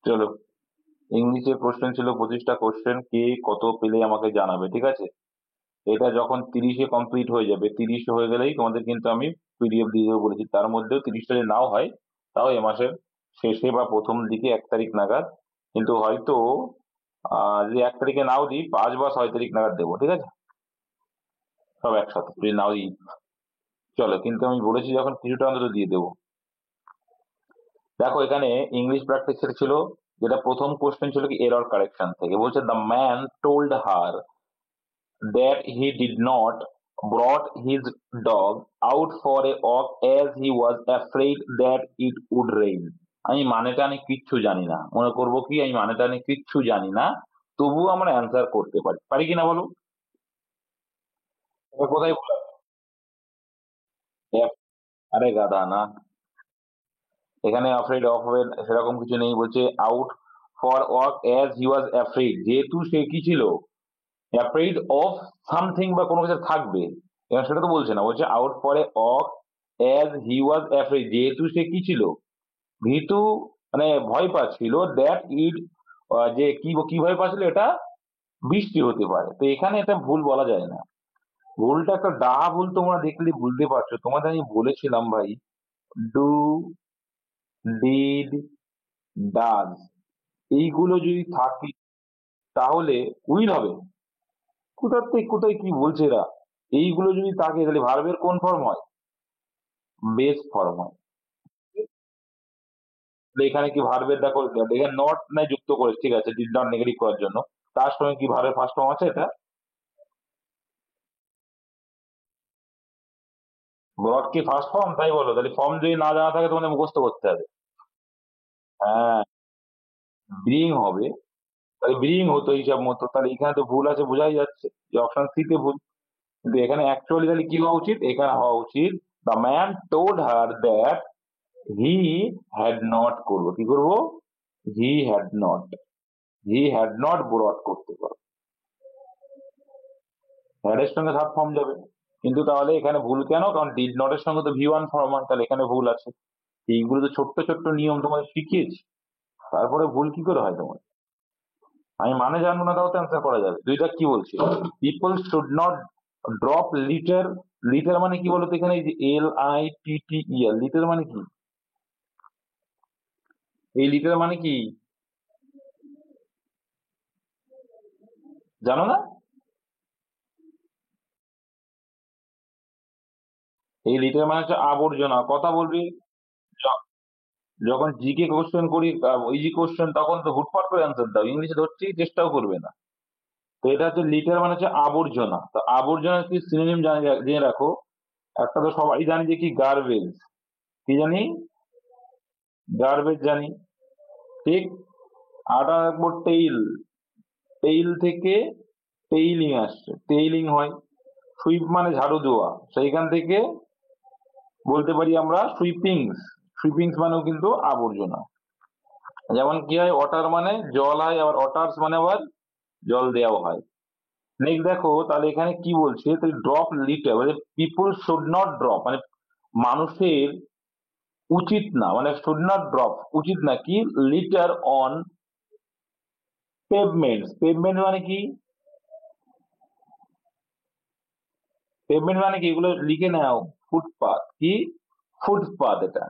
চলো, ইংলিশের কোশ্চেন ছিল 25টা কোশ্চেন, কে কত পেলে আমাকে জানাবে, ঠিক আছে? এটা যখন 30-এ কমপ্লিট হয়ে যাবে, 30 হয়ে গেলেই তোমাদের কিন্তু আমি পিডিএফ দিয়ে দেবো বলেছি। তার মধ্যেও 30টা যদি নাও হয়, তাও এ মাসের শেষে বা প্রথম দিকে 1 তারিখ নাগাদ। কিন্তু হয়তো যদি 1 তারিখে নাও দিই, 5 বা 6 তারিখ নাগাদ দেবো, ঠিক আছে? সব একসাথে যদি নাও দিই, চলো, কিন্তু আমি বলেছি যখন কিছুটা অন্তত দিয়ে দেবো। দেখো, এখানে ইংলিশ প্র্যাকটিস ছিল, যেটা প্রথম কোশ্চেন ছিল কি এরর কারেকশন থেকে। বলছে the man told her that he did not brought his dog out for a walk as he was afraid that it would rain. আমি মানেটা আমি কিচ্ছু জানি না, মনে করবো কি আমি মানেটা আমি কিচ্ছু জানি না, তবুও আমরা অ্যান্সার করতে পারি, পারি কিনা বলো? এটা কোথায় বলা আছে? আরে গাধা না, এখানে অ্যাফ্রেড অফ সেরকম কিছু নেই। বলছে out for walk as he was afraid, যেহেতু সে কি ছিল, অ্যাফ্রেড অফ সামথিং বা কোনো কিছু থাকবে। এবার সেটা তো বলছে না, বলছে আউট ফর এ অক অ্যাজ হি ওয়াজ অ্যাফ্রেড, যেহেতু সে কি ছিল, ভীতু, মানে ভয় পাচ্ছিল, দ্যাট ইট, যে কি কি ভয় পাচ্ছিল, এটা বৃষ্টি হতে পারে। তো এখানে এটা ভুল বলা যায় না, ভুলটা একটা ডাহা ভুল, তোমরা দেখলে বুঝতে পারছো। তোমাদের আমি বলেছিলাম ভাই, ডু, ডিড, ডাজ, এইগুলো যদি থাকে তাহলে উইল হবে। কোথার থেকে কোথায় কি বলছে এরা? এইগুলো যদি থাকে তাহলে ভার্বের কোন ফর্ম হয়? বেস ফর্ম হয়। তাহলে এখানে কি ভার্বের, দেখো এখানে নট নাই যুক্ত করেছে, ঠিক আছে, ডিড নট নেগেটিভ করার জন্য। তার সঙ্গে কি ভার্বের ফার্স্ট ফর্ম আছে এটা? ব্রড কি ফার্স্ট ফর্ম? তাই বলো, তাহলে ফর্ম যদি না জানা থাকে তোমাদের মুখস্থ করতে হবে। হ্যাঁ, ব্রিং হবে, তাহলে ব্রিং হতো হিসাব মতো। তাহলে এখানে তো ভুল আছে, বোঝাই যাচ্ছে যে অপশন সি তে ভুল। কিন্তু এখানে অ্যাকচুয়ালি তাহলে কি হওয়া উচিত? এখানে হওয়া উচিত the man told her that he had not, করবো কি করবো? He had not, he had not broad করতে পারো, হ্যাড এর সঙ্গে সাব ফর্ম যাবে। কিন্তু তাহলে এখানে ভুল কেন? কারণ ডিড নট এর সঙ্গে তো ভি ওয়ান ফর্ম হয়, তাহলে এখানে ভুল আছে। এইগুলো তো ছোট্ট ছোট্ট নিয়ম তোমাদের শিখিয়েছি, তারপরে ভুল কি করে হয় তোমার? আমি মানে জানবো না, তাও তো অ্যান্সার করা যাবে। দুইটা কি বলছি, people should not drop litre. Litre মানে কি বলতো? এখানে এই যে LITTER, লিটার মানে কি? এই লিটার মানে কি জানো না? এই লিটার মানে হচ্ছে আবর্জনা। কথা বলবি, য- যখন জিকে কোশ্চেন করি, ইজি কোশ্চেন, তখন তো হুটপাট করে অ্যান্সার দাও, ইংলিশে ধরছি চেষ্টাও করবে না। তো এটা হচ্ছে লিটার মানে হচ্ছে আবর্জনা। তো আবর্জনা কি সিনোনিম জেনে রাখো। একটা তো সবাই জানি যে কি, গার্বেজ। কি জানি? গার্বেজ জানি, ঠিক। আটা রাখবো টেইল, টেইল থেকে টেইলিং আসছে, টেইলিং হয়। সুইপ মানে ঝাড়ু দেওয়া, সেইখান থেকে বলতে পারি আমরা সুইপিংস। সুইপিংস মানেও কিন্তু আবর্জনা। যেমন কি হয়, ওয়াটার মানে জল হয়, আবার ওয়াটার্স মানে আবার জল দেওয়া হয়। নেক্সট দেখো, তাহলে এখানে কি বলছে, ড্রপ লিটার মানে পিপল শুড নট ড্রপ, মানে মানুষের উচিত না, মানে শুড নট ড্রপ উচিত না কি, লিটার অন পেভমেন্ট। পেভমেন্ট মানে কি? পেভমেন্ট মানে কি, এগুলো লিখে নাও। ফুটপাথ কি? ফুটপাথ এটা,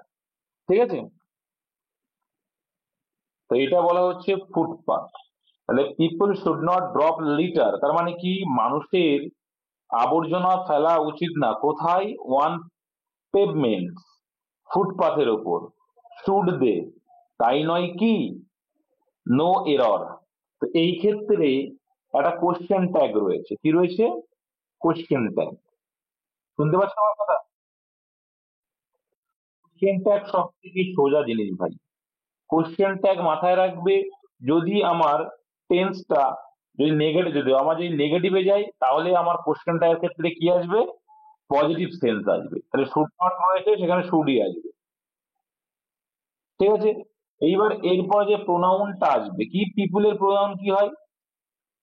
ঠিক আছে। তো এটা বলা হচ্ছে ফুটপাথ। তাহলে people should not drop litre, তার মানে কি, মানুষের আবর্জনা ফেলা উচিত না কোথায়? ওয়ান পেভমেন্ট, ফুটপাথের ওপর। শুড দে, তাই নয় কি? No error. তো এই ক্ষেত্রে একটা কোশ্চেন ট্যাগ রয়েছে। কি রয়েছে? Question tag. শুনতে পাচ্ছ আমার কথা? কোশ্চেন ট্যাগ সব থেকে সোজা জিনিস ভাই। কোশ্চেন ট্যাগ মাথায় রাখবে। যদি আমার টেন্সটা যদি নেগেটিভ, যদি আমার যদি নেগেটিভে যায়, তাহলে আমার কোশ্চেন ট্যাগের ক্ষেত্রে কি আসবে? পজিটিভ সেন্স আসবে। তাহলে শুড নট রয়েছে, সেখানে শুডই আসবে, ঠিক আছে। এইবার এরপরে যে প্রোনাউনটা আসবে, কি পিপুলের প্রোনাউন কি হয়?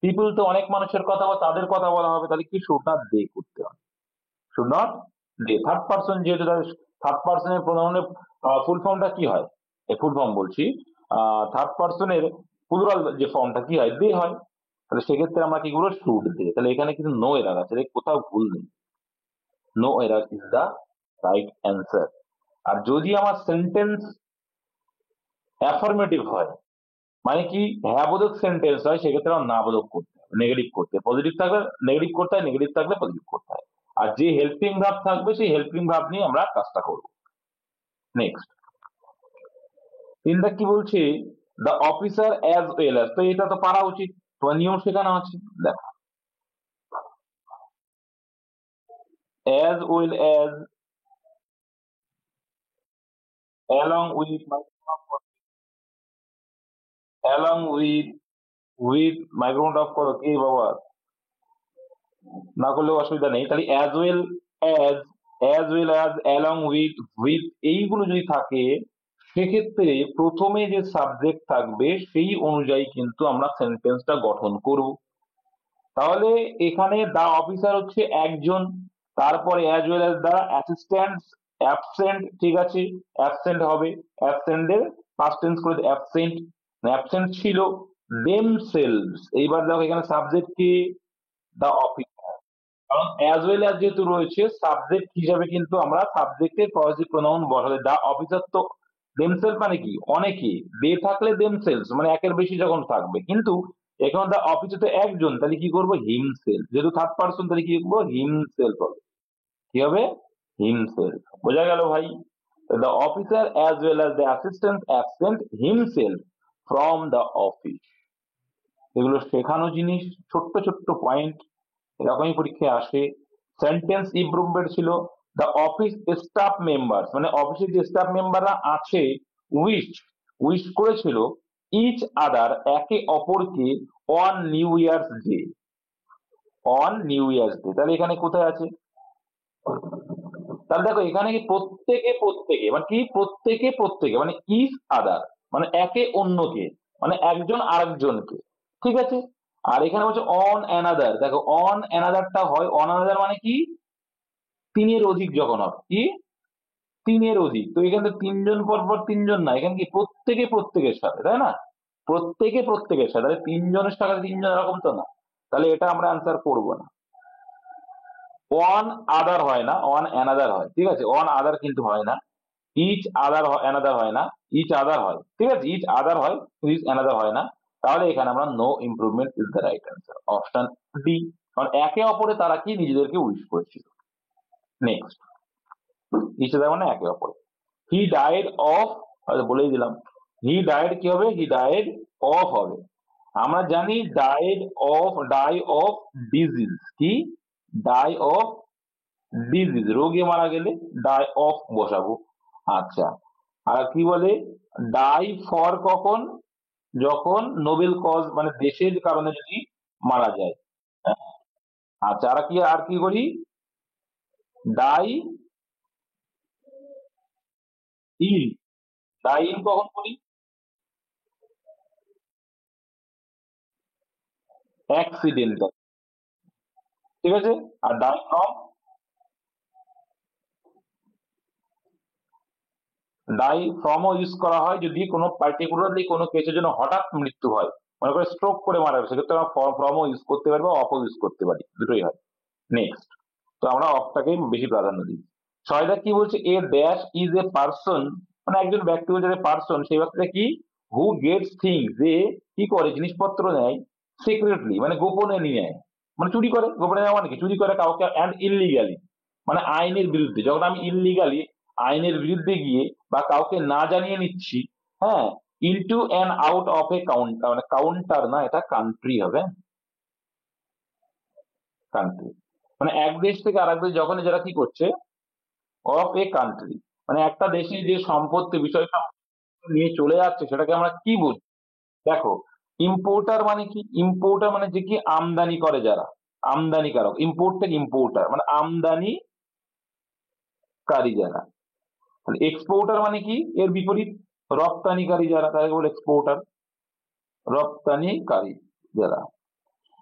পিপুল তো অনেক মানুষের কথা বা তাদের কথা বলা হবে, তাহলে কি শুড নট দে করতে হবে। Should not they, third person যেহেতু, থার্ড পার্সনের প্রোনাউনের ফুল ফর্মটা কি হয়? ফুল ফর্ম বলছি, থার্ড পার্সনের প্লুরাল যে ফর্মটা কি হয়, দে হয়। তাহলে সেক্ষেত্রে আমরা কি করবো, শুড দে। তাহলে এখানে কিন্তু নো এরার আছে, কোথাও ভুল নেই। No error is the right answer. আর যদি আমার সেন্টেন্স অ্যাফার্মেটিভ হয়, মানে কি হ্যাঁ বোধক সেন্টেন্স হয়, সেক্ষেত্রে আমার না বোধক করতে হবে, নেগেটিভ করতে হয়। পজিটিভ থাকলে নেগেটিভ করতে হয়, নেগেটিভ থাকলে পজিটিভ করতে হয়। আর যে হেল্পিং ভার্ব থাকবে সেই হেল্পিং ভার্ব নিয়ে আমরা কাজটা করবো। নেক্সট তিনটা কি বলছে, the officer as well as, তো এটা তো পারা উচিত, তোমার নিয়ম শেখানো আছে। দেখো, as well as, along with, along with microphone of করো, কে বাবা, না করলেও অসুবিধা নেই। তাহলে as well as, along with এইগুলো যদি থাকে, সেক্ষেত্রে প্রথমে যে সাবজেক্ট থাকবে সেই অনুযায়ী কিন্তু আমরা সেন্টেন্সটা গঠন করব। তাহলে এখানে দা অফিসার হচ্ছে একজন, তারপরে অ্যাজ ওয়েল অ্যাজ দা অ্যাসিস্ট্যান্ট অ্যাবসেন্ট, ঠিক আছে, অ্যাবসেন্ট হবে, অ্যাবসেন্টের পাস্ট টেন্স করে অ্যাবসেন্ট, অ্যাবসেন্ট ছিল। দেমসেলভস, এইবার দেখো এখানে সাবজেক্ট কি, দা অফিসার, কারণ অ্যাজ ওয়েল অ্যাজ যেহেতু রয়েছে সাবজেক্ট হিসাবে কিন্তু আমরা সাবজেক্টের পজিটিভ প্রোনাউন বসালে, দা অফিসার তো দেমসেলফ মানে কি অনেকে, দে থাকলে দেমসেলস মানে একের বেশি যখন থাকবে, কিন্তু এখন দা অফিসার তো একজন, তাহলে কি করবো, হিমসেলফ, যেহেতু থার্ড পার্সন তাহলে কি করবো, হিমসেলফ হবে, কি হবে, হিমসেলফ। বোঝা গেল ভাই? The officer as well as the assistant absent himself from the office. এগুলো শেখানো জিনিস, ছোট্ট ছোট্ট পয়েন্ট, এরকমই পরীক্ষায় আসে। সেন্টেন্স ইমপ্রুভমেন্ট ছিল, দ্য অফিস স্টাফ মেম্বার, মানে অফিসের যে স্টাফ মেম্বাররা আছে, উইশ করেছিল ইচ আদার, একে অপরকে, on new years day, on new years day. তাহলে এখানে কোথায় আছে, তাহলে দেখো এখানে কি প্রত্যেকে মানে কি, প্রত্যেকে মানে ইচ আদার মানে একে অন্যকে, মানে একজন আরেকজনকে, ঠিক আছে। আর এখানে বলছে অন অ্যানাদার, দেখো অন অ্যানাদারটা হয়, অন অ্যানাদার মানে কি, তিনের অধিক যখন হবে, কি তিনের অধিক, তো এখানে তিনজন পর পর তিনজন না, এখানে কি প্রত্যেকের সাথে, তাই না, প্রত্যেকের সাথে, তাহলে তিনজনের সাথে তিনজন এরকম তো না, তাহলে এটা আমরা অ্যান্সার করবো না। ওয়ান আদার হয় না, ওয়ান অ্যানাদার হয়, ঠিক আছে, ওয়ান আদার কিন্তু হয় না, ইচ আদার অ্যানাদার হয় না, ইচ আদার হয়, ঠিক আছে, ইচ আদার হয়, ইচ অ্যানাদার হয় না। তাহলে এখানে আমরা no improvement is the right answer, option D, কারণ একে অপরে তারা কি নিজেদেরকে উইশ করেছিল। নেক্সট, ইচ আদার মানে একে অপরে। হি ডাইড অফ, বলেই দিলাম, হি ডাইড কি হবে, হি ডাইড অফ হবে। আমরা জানি ডাই অফ ডিজিজ, কি ডাই অফ ডিজিজ, রোগে মারা গেলে ডাই অফ বসাবো। আচ্ছা, আর কি বলে, ডাই ফর কখন, যখন নোবেল কজ মানে দেশের কারণে যদি মারা যায়। হ্যাঁ? আচ্ছা, আর কি করি, ডাই ইন, ডাই ইন কখন করি, অ্যাক্সিডেন্টাল, ঠিক আছে। আর ডাই ফ্রমও ইউজ করা হয় যদি কোনো পার্টিকুলারলি কোনো কেসের জন্য হঠাৎ মৃত্যু হয়, মনে করে স্ট্রোক করে মারা গেছে, সেক্ষেত্রে আমরা ফ্রমও ইউজ করতে পারি বা অফও ইউজ করতে পারি, দুটোই হয়। নেক্সট, তো আমরা অফটাকে বেশি প্রাধান্য দিই। ছয়টা কি বলছে, a dash is a person, মানে একজন ব্যক্তি বলছে পার্সন, সেই ব্যক্তিটা কি, হু গেটস থিংস, যে কি করে জিনিসপত্র নেয়, সিক্রেটলি মানে গোপনে নিয়ে নেয়, মানে চুরি করে, গোপনে নেওয়া মানে কি, চুরি করে কাউকে, অ্যান্ড ইললিগালি মানে আইনের বিরুদ্ধে, যখন আমি ইললিগালি আইনের বিরুদ্ধে গিয়ে বা কাউকে না জানিয়ে নিচ্ছি, হ্যাঁ, into and out of A counter, মানে কাউন্টার না, এটা কান্ট্রি হবে, কান্ট্রি মানে এক দেশ থেকে আরেক দেশ যখন যারা কি করছে, অফ এ কান্ট্রি মানে একটা দেশে যে সম্পত্তি বিষয়টা নিয়ে চলে যাচ্ছে সেটাকে আমরা কি বুঝি। দেখো, ইম্পোর্টার মানে কি, ইম্পোর্টার মানে যে কি আমদানি করে যারা, আমদানিকারক, ইম্পোর্টার মানে আমদানিকারী যারা। এক্সপোর্টার মানে কি, এর বিপরীত, রপ্তানিকারী যারা, তাদেরকে বলে এক্সপোর্টার, রপ্তানিকারী যারা।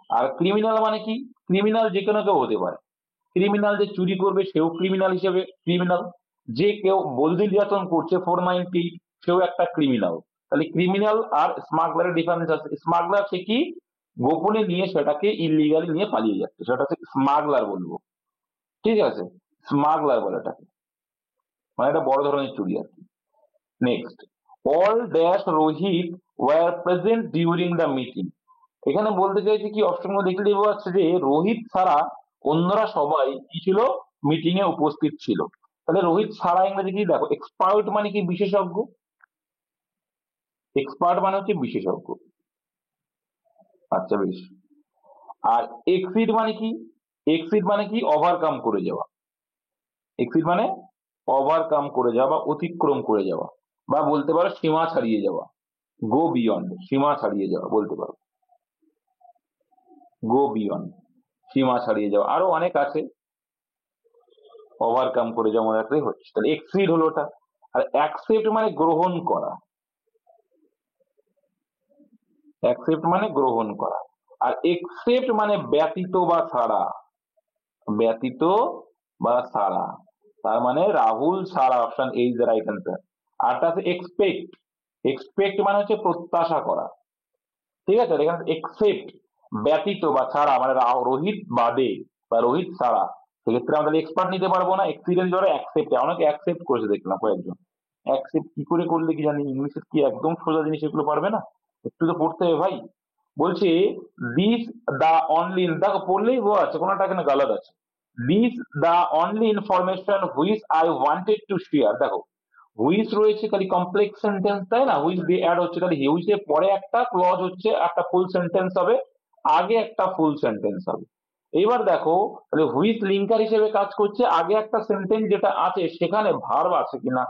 আর ক্রিমিনাল মানে কি, ক্রিমিনাল যে কোনো কেউ হতে পারে, ক্রিমিনাল যে চুরি করবে সেও ক্রিমিনাল হিসেবে ক্রিমিনাল, যে কেউ বন্দি নির্যাতন করছে 498 সেও একটা ক্রিমিনাল, তাহলে ক্রিমিনাল আর স্মাগলারের ডিফারেন্স আছে। স্মাগলার সে কি গোপনে নিয়ে সেটাকে ইলিগালি নিয়ে পালিয়ে যাচ্ছে, সেটা হচ্ছে স্মাগলার বলবো, ঠিক আছে, স্মাগলার বলে এটাকে, মানে এটা বড় ধরনের চুরি আর কি। Next, all dash Rohit were present during the meeting. এখানে বলতে চাইছে কি, অপশন দেখলে বোঝা যাচ্ছে যে রোহিত ছাড়া অন্যরা সবাই কি ছিল, মিটিং এ উপস্থিত ছিল। তাহলে রোহিত ছাড়া ইংরেজি কি, দেখো এক্সপার্ট মানে কি বিশেষজ্ঞ, এক্সপার্ট মানে হচ্ছে বিশেষজ্ঞ। আচ্ছা বেশ। আর এক্সিড মানে কি, এক্সিড মানে কি ওভারকাম করে যাওয়া, এক্সিড মানে ওভারকাম করে যাওয়া বা অতিক্রম করে যাওয়া, বা বলতে পারো সীমা ছাড়িয়ে যাওয়া, গো বিয়ন্ড, সীমা ছাড়িয়ে যাওয়া বলতে পারো, গো বিয়ন্ড, সীমা ছাড়িয়ে যাওয়া, আরো অনেক আছে, ওভারকাম করে যাওয়া মনে রাখলে হচ্ছে। তাহলে এক্সিড হলো ওটা। আর অ্যাকসেপ্ট মানে গ্রহণ করা, অ্যাকসেপ্ট মানে গ্রহণ করা। আর এক্সেপ্ট মানে ব্যতীত বা ছাড়া, ব্যতীত বা ছাড়া, তার মানে রাহুল ছাড়া, option A is the right answer. আরটা আছে এক্সপেক্ট, এক্সপেক্ট মানে হচ্ছে প্রত্যাশা করা, ঠিক আছে। এখানে এক্সেপ্ট ব্যতীত বা ছাড়া মানে রোহিত বাদে বা রোহিত ছাড়া, সেক্ষেত্রে আমরা এক্সপার্ট নিতে পারবো না, এক্সপিরিয়েন্স ধরে অ্যাকসেপ্ট, অনেকে অ্যাকসেপ্ট করেছে দেখলাম কয়েকজন। অ্যাকসেপ্ট কি করে করলে কি জানি, ইংলিশে কি একদম সোজা জিনিস এগুলো পারবে না, একটু তো পড়তে হবে ভাই। বলছে দিস দা অনলি, দেখো পড়লেই বোঝা আছে কোনটা কেন গালাত আছে। This the only information which I wanted to share, দেখো হুইচ রয়েছে খালি কমপ্লেক্স সেন্টেন্স, তাই না, হুইচ দিয়ে অ্যাড হচ্ছে, তাহলে হুইচ এর পরে একটা ক্লজ হচ্ছে, একটা ফুল সেন্টেন্স হবে, আগে একটা ফুল সেন্টেন্স হবে। এবার দেখো তাহলে হুইচ লিঙ্কার হিসেবে কাজ করছে, আগে একটা সেন্টেন্স যেটা আছে সেখানে ভার্ব আছে কিনা,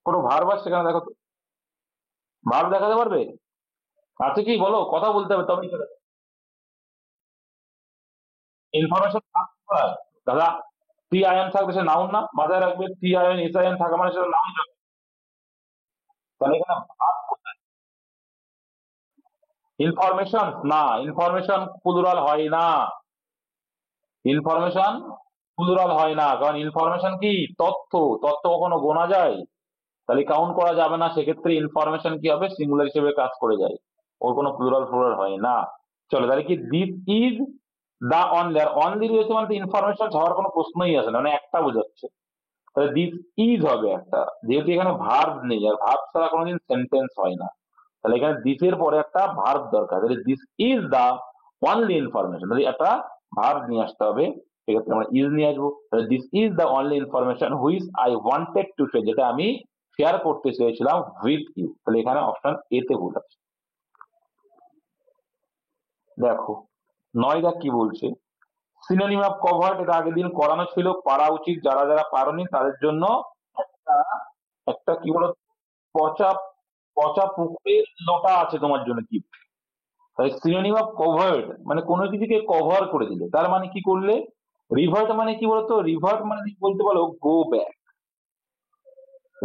কোনো ভার্ব আছে সেখানে দেখো তো, ভার্ব দেখাতে পারবে, আছে কি বলো, কথা বলতে হবে তবেই সেটা। ইনফরমেশন দাদা, টি আইএন থাকবে সে নাউন না, মাথায় রাখবে, টি আইএন এস আইএন থাকা মানে সেটা নাউন। তাহলে এখানে ইনফরমেশন না, ইনফরমেশন প্লুরাল হয় না, ইনফরমেশন প্লুরাল হয় না, কারণ ইনফরমেশন কি তথ্য, তথ্য কখনো গোনা যায়, তাহলে কাউন্ট করা যাবে না, সেক্ষেত্রে ইনফরমেশন কি হবে, সিঙ্গুলার হিসেবে কাজ করে যায়, ওর কোনো প্লুরাল ফ্লুরাল হয় না। চলো তাহলে কি, দিস ইজ দা অনলি, আর অনলি রয়েছে মানে ইনফরমেশন হওয়ার কোনো প্রশ্নই আসে না, মানে একটা বোঝাচ্ছে, তাহলে দিস ইজ হবে একটা, যেহেতু এখানে ভার্ব নেই, আর ভার্ব ছাড়া কোনোদিন সেন্টেন্স হয় না, তাহলে এখানে দিস এর পরে একটা ভার্ব দরকার, তাহলে this is the only information, তাহলে একটা ভার্ব নিয়ে আসতে হবে, সেক্ষেত্রে আমরা ইজ নিয়ে আসবো, তাহলে this is the only information which I wanted to share, যেটা আমি শেয়ার করতে চেয়েছিলাম উইথ ইউ, তাহলে এখানে অপশন এ তে ভুল আছে। দেখো 9 দাগ কি বলছে, সিনোনিম অফ কভার্ট, এটা আগের দিন করানো ছিল, পারা উচিত, যারা যারা পারোনি তাদের জন্য একটা, একটা কি বলো, পচা, পচা পুকুরের লোটা আছে তোমার জন্য গিফট। তাই সিনোনিম অফ কভার্ড মানে কোনো কিছুকে কভার করে দিলে, তার মানে কি করলে, রিভার্ট মানে কি বলতো, রিভার্ট মানে বলতে পারো গো ব্যাক,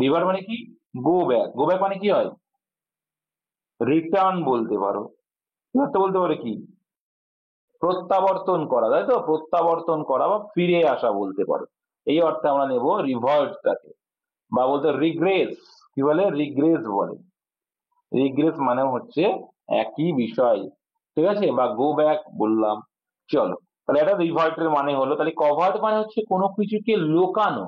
রিভার্ট মানে কি গো ব্যাক, গো ব্যাক মানে কি হয়, রিটার্ন বলতে পারো, রিভার্ট তো বলতে পারো কি প্রত্যাবর্তন করা, তাই তো, প্রত্যাবর্তন করা বা ফিরে আসা বলতে পারো, এই অর্থে আমরা নেব রিভার্টটাকে, বা বলতে রিগ্রেস, কি বলে, রিগ্রেস বলে, রিগ্রেস মানে হচ্ছে একই বিষয়, ঠিক আছে, বা গো ব্যাক বললাম। চলো তাহলে এটা রিভার্টের মানে হলো, তাহলে কভার্ট মানে হচ্ছে কোনো কিছুকে লোকানো,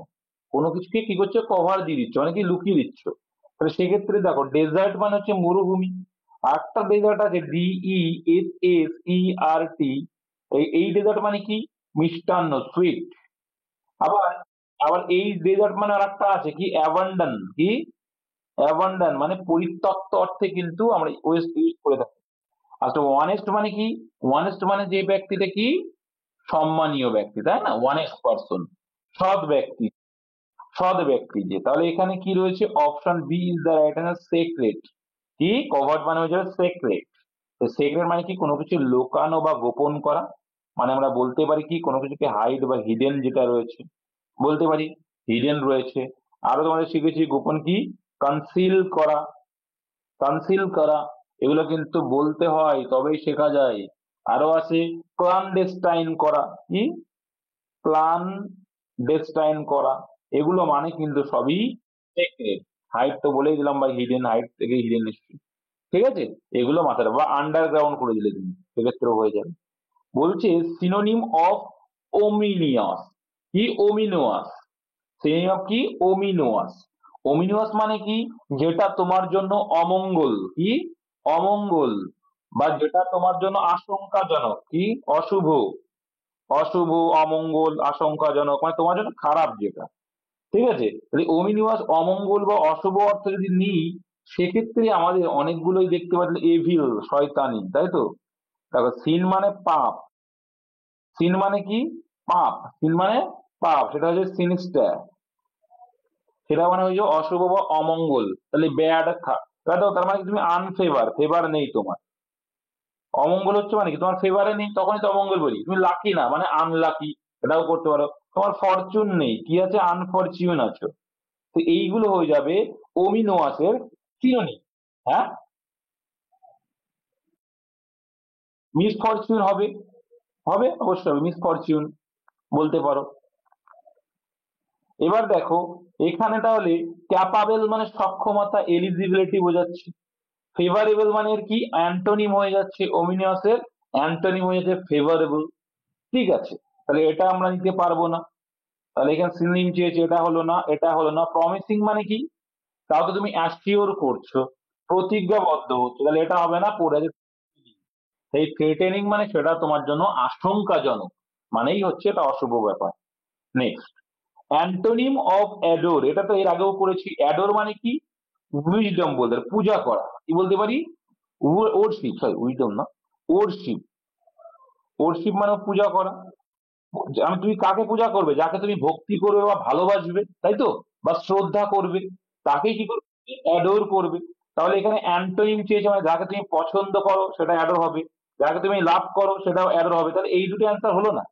কোনো কিছুকে কি করছো, কভার দিয়ে দিচ্ছ মানে কি লুকিয়ে দিচ্ছ, তাহলে সেক্ষেত্রে দেখো ডেজার্ট মানে হচ্ছে মরুভূমি, আরেকটা ডেজার্ট আছে ডিই এস এস ই আর টি, এই ডেজার্ট মানে কি মিষ্টান্ন, সুইট। আবার আবার এই ডেজার্ট মানে আরেকটা আছে কি অ্যাবান্ডন, কি অ্যাবান্ডন মানে পরিত্যক্ত অর্থে কিন্তু আমরা ওয়েস্ট ইউজ করে থাকি। আচ্ছা ওয়ানেস্ট মানে কি, ওয়ানেস্ট মানে যে ব্যক্তিটা কি সম্মানীয় ব্যক্তি, তাই না, ওয়ানেস্ট পার্সন, সৎ ব্যক্তি, সৎ ব্যক্তি যে, তাহলে এখানে কি রয়েছে, option B is the right answer, secret, কি কভার্ট মানে হচ্ছে সেক্রেট, তো সেক্রেট মানে কি কোনো কিছু লুকানো বা গোপন করা, মানে আমরা বলতে পারি কি কোনো কিছুকে হাইড বা হিডেন যেটা রয়েছে, বলতে পারি হিডেন রয়েছে। আরো তোমাদের শিখেছি গোপন কি কনসিল করা, কনসিল করা, এগুলো কিন্তু বলতে হয় তবেই শেখা যায়। আরো আছে ক্লানডেস্টাইন করা, কি ক্লানডেস্টাইন করা, এগুলো মানে কিন্তু সবই সিক্রেট। হাইট তো বলেই দিলাম ভাই, হিডেন, হাইট থেকে হিডেন নিশ্চয়ই। ঠিক আছে, এগুলো মাথায় রাখো। বা আন্ডারগ্রাউন্ড করে দিলে তুমি, সেক্ষেত্রেও হয়ে যাবে। বলছে সিনোনিম অফ ওমিনিয়াস, কি ওমিনোয়াস, সিনোনিম অফ কি ওমিনোয়াস। ওমিনোয়াস মানে কি, যেটা তোমার জন্য অমঙ্গল, কি অমঙ্গল, বা যেটা তোমার জন্য আশঙ্কাজনক, কি অশুভ, অশুভ, অমঙ্গল, আশঙ্কাজনক, মানে তোমার জন্য খারাপ যেটা। ঠিক আছে, তাহলে ওমিনিয়াস অমঙ্গল বা অশুভ অর্থ যদি নিই, সেক্ষেত্রে আমাদের অনেকগুলোই দেখতে পাচ্ছি এভিল, শয়তানি, তাই তো। দেখো সিন মানে পাপ, সিন মানে কি পাপ, সিন মানে পাপ, সেটা হচ্ছে সিনিস্টার, সেটা মানে হচ্ছে অশুভ বা অমঙ্গল। তাহলে ব্যাড, তার মানে কি তুমি আনফেভার, ফেভার নেই তোমার। অমঙ্গল হচ্ছে মানে কি তোমার ফেভারে নেই, তখনই তো অমঙ্গল বলি। তুমি লাকি না মানে আনলাকি, এটাও করতে পারো। তোমার ফরচুন নেই, কি আছে আনফরচুন আছো। তো এইগুলো হয়ে যাবে ওমিনোয়াসের সিনোনিম। হ্যাঁ, মিসফরচুন হবে, হবে অবশ্যই হবে, মিসফরচুন বলতে পারো। এবার দেখো এখানে তাহলে ক্যাপাবেল মানে সক্ষমতা, এলিজিবিলিটি বোঝাচ্ছে। ফেভারেবল মানে এর কি অ্যান্টোনিম হয়ে যাচ্ছে, ওমিনিয়াসের অ্যান্টোনিম হয়ে যাচ্ছে ফেভারেবল। ঠিক আছে, তাহলে এটা আমরা নিতে পারবো না। তাহলে এখানে সিনোনিম চেয়েছে, এটা হলো না, এটা হলো না। প্রমিসিং মানে কি, তাও তো তুমি অ্যাসিওর করছো, প্রতিজ্ঞাবদ্ধ হচ্ছে, তাহলে এটা হবে না, পড়ে আছে। সেই থ্রেটেনিং মানে সেটা তোমার জন্য আশঙ্কাজনক, মানেই হচ্ছে এটা অশুভ ব্যাপার। নেক্সট, অ্যান্টোনিম অফ অ্যাডোর, এটা তো এর আগেও করেছি। অ্যাডোর মানে কি উইজডম বলতে, পূজা করা, কি বলতে পারি ওরশিপ, সরি উইজডম না, ওরশিপ। ওরশিপ মানে পূজা করা। আমি, তুমি কাকে পূজা করবে, যাকে তুমি ভক্তি করবে বা ভালোবাসবে, তাই তো, বা শ্রদ্ধা করবে, তাকেই কি করবে, অ্যাডোর করবে। তাহলে এখানে অ্যান্টোনিম চেয়েছে, মানে যাকে তুমি পছন্দ করো সেটা অ্যাডোর হবে, যাকে তুমি লাভ করো সেটাও অ্যাডোর হবে। তাহলে এই দুটো অ্যান্সার হলো না।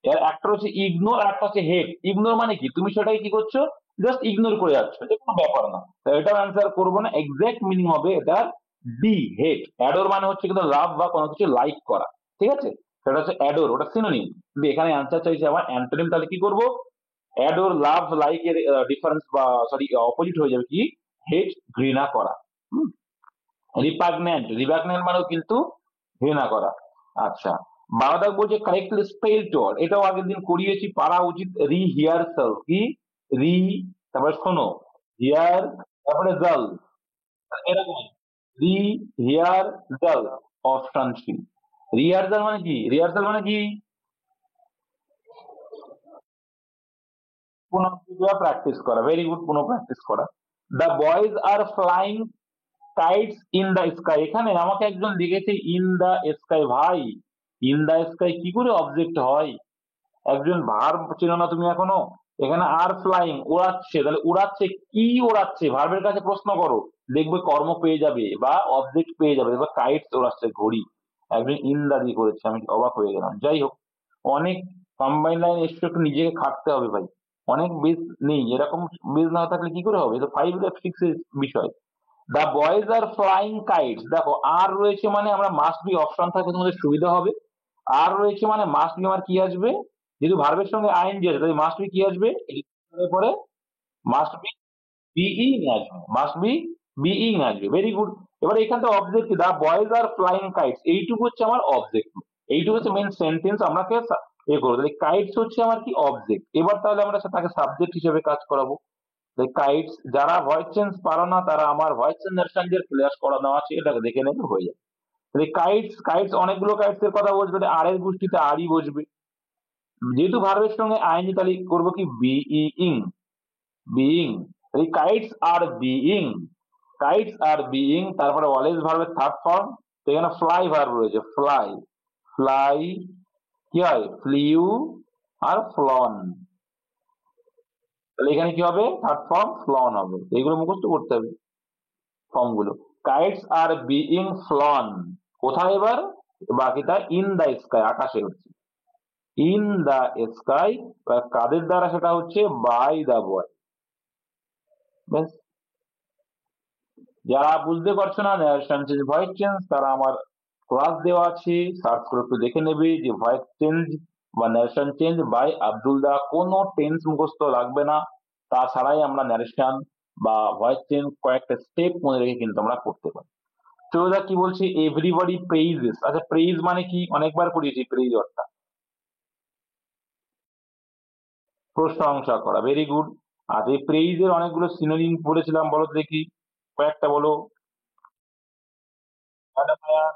এর একটা হচ্ছে ইগনোর আর একটা হচ্ছে হেট। ইগনোর মানে কি, তুমি সেটাকে কি করছো, জাস্ট ইগনোর করে যাচ্ছ, এটা কোনো ব্যাপার না, তাই এটাও অ্যান্সার করবো না। এক্সাক্ট মিনিং হবে এটার ডি, হেট। অ্যাডোর মানে হচ্ছে কিন্তু লাভ বা কোনো কিছু লাইক করা। ঠিক আছে, সেটা হচ্ছে অ্যাডোর, ওটা সিনোনিম। কিন্তু এখানে অ্যান্সার চাইছে আমার অ্যান্টোনিম, তাহলে কি করবো, অ্যাডোর লাভ লাইক এর ডিফারেন্স বা সরি অপোজিট হয়ে যাবে কি, হেট, ঘৃণা করা। রিপাগন্যান্ট, রিপাগন্যান্ট মানেও কিন্তু ঘৃণা করা। আচ্ছা, বারোটা বলছে কারেক্টলি স্পেলড ওয়ার্ড, এটাও আগের দিন করিয়েছি, পারা উচিত। রিহিয়ারসাল, কি রি, তারপরে শোনো, হিয়ার, তারপরে জাল, এরকম রি, হিয়ার, জাল, অপশন সি। রিহার্সাল মানে কি, রিহার্সাল মানে কি পুনঃ প্র্যাকটিস করা, ভেরি গুড, পুনঃ প্র্যাকটিস করা। The boys are flying kites in the sky, এখানে আমাকে একজন লিখেছে ইন দ্য স্কাই। ভাই ইন দ্য স্কাই কি করে অবজেক্ট হয়, একজন ভার্ব চেনো না তুমি এখনো। এখানে আর ফ্লাইং, উড়াচ্ছে, তাহলে উড়াচ্ছে, কি ওড়াচ্ছে, ভার্বের কাছে প্রশ্ন করো, দেখবে কর্ম পেয়ে যাবে বা অবজেক্ট পেয়ে যাবে। এবার কাইটস ওড়াচ্ছে, ঘড়ি, একজন ইন দা দিয়ে করেছে, আমি অবাক হয়ে গেলাম। যাই হোক, অনেক কম্বাইন লাইন এসে একটু নিজেকে খাটতে হবে ভাই, অনেক বেস নেই, এরকম বেস না থাকলে কি করে হবে, এটা 5 6 এর বিষয়। The boys are flying kites, দেখো আর রয়েছে মানে আমরা মাস্ট বি, অপশন থাকলে তোমাদের সুবিধা হবে। আর রয়েছে মানে মাস্ট বি, আমার কি আসবে, যেহেতু ভার্বের সঙ্গে আইএনজি আছে, তাই মাস্ট বি কি আসবে, পরে মাস্ট বি বিইং আসবে, মাস্ট বি বিইং আসবে, ভেরি গুড। এবার এখানটা object, the boys are flying kites, এইটুকু হচ্ছে আমার অবজেক্ট, এইটুকু হচ্ছে মেন সেন্টেন্স, আমাকে এ করবো। তাহলে কাইটস হচ্ছে আমার কি অবজেক্ট। এবার তাহলে আমরা তাকে সাবজেক্ট হিসেবে কাজ করাবো। কাইটস, যারা ভয়েস চেঞ্জ পারো না তারা আমার ভয়েস চেঞ্জার ক্লাস করানো আছে, এটাকে দেখে নেবে, হয়ে যাবে। তাহলে কাইটস, কাইটস অনেকগুলো কাইটস এর কথা বলবে, তাহলে আর এর গোষ্ঠীতে আরই বসবে। যেহেতু ভার্বের সঙ্গে আইএনজি, তাহলে করবো কি বিইং, বিইং। এই kites are being, kites are being, তারপরে অলওয়েজ ভার্বের থার্ড ফর্ম, এখানে ফ্লাই ভার্ব রয়েছে, ফ্লাই, ফ্লাই, কি হয় ফ্লিউ, আর ফ্লন, তাহলে এখানে কি হবে থার্ড ফর্ম ফ্লন হবে। এগুলো মুখস্থ করতে হবে ফর্ম গুলো। কাইটস আর বিইং ফ্লন, কোথায় এবার, বাকিটা ইন দা স্কাই, আকাশে হচ্ছে, ইন দা স্কাই, কাদের দ্বারা, সেটা হচ্ছে বাই দা বয়। ব্যাস, যারা বুঝতে পারছো না ন্যারেশন চেঞ্জ, ভয়েস চেঞ্জ, তারা আমার ক্লাস দেওয়া আছে, সার্চ করে একটু দেখে নেবে যে ভয়েস চেঞ্জ বা ন্যারেশন চেঞ্জ বাই আব্দুল দা, কোনো টেন্স মুখস্থ লাগবে না, তাছাড়াই আমরা ন্যারেশন বা ভয়েস চেঞ্জ কয়েকটা স্টেপ মনে রেখে কিন্তু আমরা করতে পারি। তো ওরা কি বলছে, এভরিবডি প্রেইজেস। আচ্ছা, প্রেইজ মানে কি? অনেকবার পড়িয়েছি প্রেইজ অর্থটা, প্রশংসা করা। Very good. আর এই প্রেইজের অনেকগুলো সিনোনিম পড়েছিলাম, বলো তো দেখি কয়েকটা বলো। অ্যাডমায়ার,